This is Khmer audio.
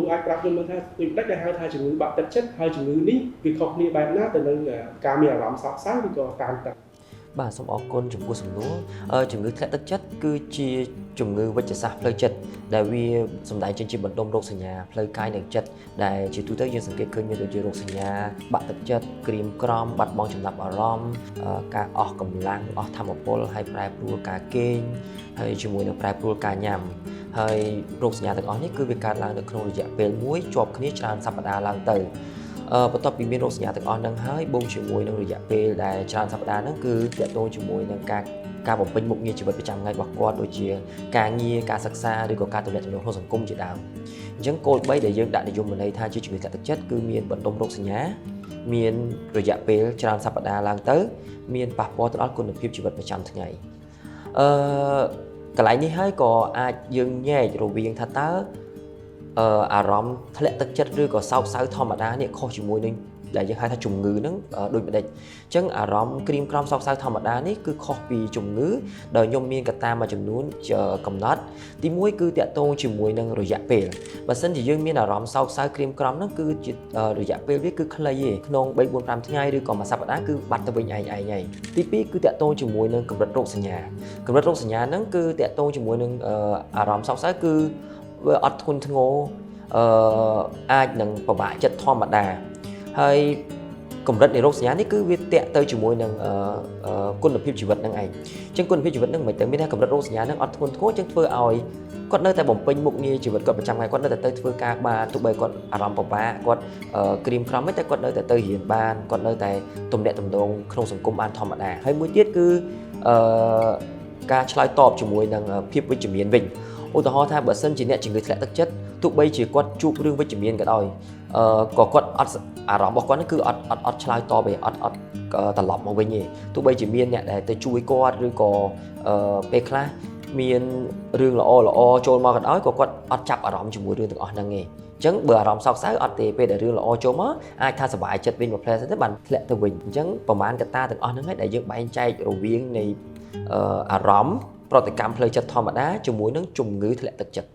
ai gặp nhưng mà thay từ đất là hai thay chủng ngữ bạc tật chất hai chủng ngữ ní vì không đi bài nát từ nâng cà mì làm sắp sáng thì có tàn tật bà xong ở con chủng của sủng lúa chủng ngữ thẹn tật chất cứ chia chủng ngữ với chất sạc phơi chất đại vì sủng đại trên chỉ bật đông rô sừng nhà phơi cay nâng chất đại chỉ tu tới dân sự cơ như được chỉ rô sừng nhà bạc tật chất cream crom bạc bong chủng đập ở rom cả cầm lăng tham một pol hay prai pru cả kênh hay chủng mùi được prai pru cả nhầm hay rô sừng nhà từng nói cứ việcการឡើងនៅក្នុងរយៈពេលមួយជាប់គ្នាច្រើនសប្តាហ៍ឡើងទៅបន្ទាប់ពីមានរោគសញ្ញាទាំងអស់ហ្នឹងហើយបូកជាមួយនឹងរយៈពេលដែលច្រើនសប្តាហ៍ហ្នឹងគឺទាក់ទងជាមួយនឹងការបំពេញមុខងារជីវិតប្រចាំថ្ងៃរបស់គាត់ដូចជាការងារការសិក្សាឬក៏ការទំនាក់ទំនងក្នុងសង្គមជាដើមអញ្ចឹងគោល3ដែលយើងដាក់និយមន័យថាជាជំងឺកាត់ទឹកចិត្តគឺមានបន្ទុំរោគសញ្ញាមានរយៈពេលច្រើនសប្តាហ៍ឡើងទៅមានប៉ះពាល់ទៅដល់គុណភាពជីវិតប្រចាំថ្ងៃកន្លែងនេះហើយក៏អាចយើងញែករវាងថាតើអារម្មណ៍ធ្លាក់ទឹកចិត្តឬក៏សោកសៅធម្មតានេះខុសជាមួយនឹងដែលយើងហៅថាជំងឺហ្នឹងដូចម្ដេចអញ្ចឹងអារម្មណ៍ក្រៀមក្រំសោកសៅធម្មតានេះគឺខុសពីជំងឺដែលខ្ញុំមានកត្តាមួយចំនួនកំណត់ទី1គឺតាក់ទងជាមួយនឹងរយៈពេលបើសិនជាយើងមានអារម្មណ៍សោកសៅក្រៀមក្រំហ្នឹងគឺជារយៈពេលវាគឺខ្លីទេក្នុង3 4 5ថ្ងៃឬក៏មួយសប្តាហ៍គឺបាត់ទៅវិញឯងហើយទី2គឺតាក់ទងជាមួយនឹងកម្រិតរោគសញ្ញាហ្នឹងគឺតាក់ទងជាមួយនឹងអារម្មណ៍សោកសៅគឺវាអត់ធ្ងន់ធ្ងរអាចនឹងពិបាកចិត្តធម្មតាហើយកម្រិតនៃរោគសញ្ញានេះគឺវាតាក់ទៅជាមួយនឹងគុណភាពជីវិតហ្នឹងឯងអញ្ចឹងគុណភាពជីវិតហ្នឹងមិនទៅមានថាកម្រិតរោគសញ្ញាហ្នឹងអត់ធ្ងន់ធ្ងរអញ្ចឹងធ្វើឲ្យគាត់នៅតែបំពេញមុខងារជីវិតគាត់ប្រចាំថ្ងៃគាត់នៅតែទៅធ្វើការបានទោះបីគាត់អារម្មណ៍ពិបាកគាត់ក្រៀមក្រំតែគាត់នៅតែទៅរៀនបានគាត់នៅតែទំនាក់ទំនងក្នុងសង្គមបានធម្មតាហើយមួយទៀតគឺការឆ្លើយតបជាមួយនឹងភាពវិជ្ជមានវិញឧទាហរណ៍ថាបើសិនជាអ្នកជំងឺធ្លាក់ទឹកចិត្តទោះបីជាគាត់ជួបរឿងវិជ្ជមានក៏ដោយក៏គាត់អត់អារម្មណ៍របស់គាត់ហ្នឹងគឺអត់ឆ្លើយតបទេអត់ត្រឡប់មកវិញទេទោះបីជាមានអ្នកដែលទៅជួយគាត់ឬក៏ពេលខ្លះមានរឿងល្អចូលមកក៏ដោយក៏គាត់អត់ចាប់អារម្មណ៍ជាមួយរឿងទាំងអស់ហ្នឹងទេអញ្ចឹងបើអារម្មណ៍សោកសៅអត់ទេពេលដែលរឿងល្អចូលមកអាចថាសុបាយចិត្តវិញមួយផ្លែទៅបានធ្លាក់ទៅវិញអញ្ចឹងប្រហែលកត្តាទាំងអស់ហ្នឹងឯងដែលយើងបែងចែករវាងនៃអារម្មណ៍ប្រតិកម្មផ្លូវចិត្តធម្មតាជាមួយនឹងជំងឺធ្លាក់ទឹកចិត្ត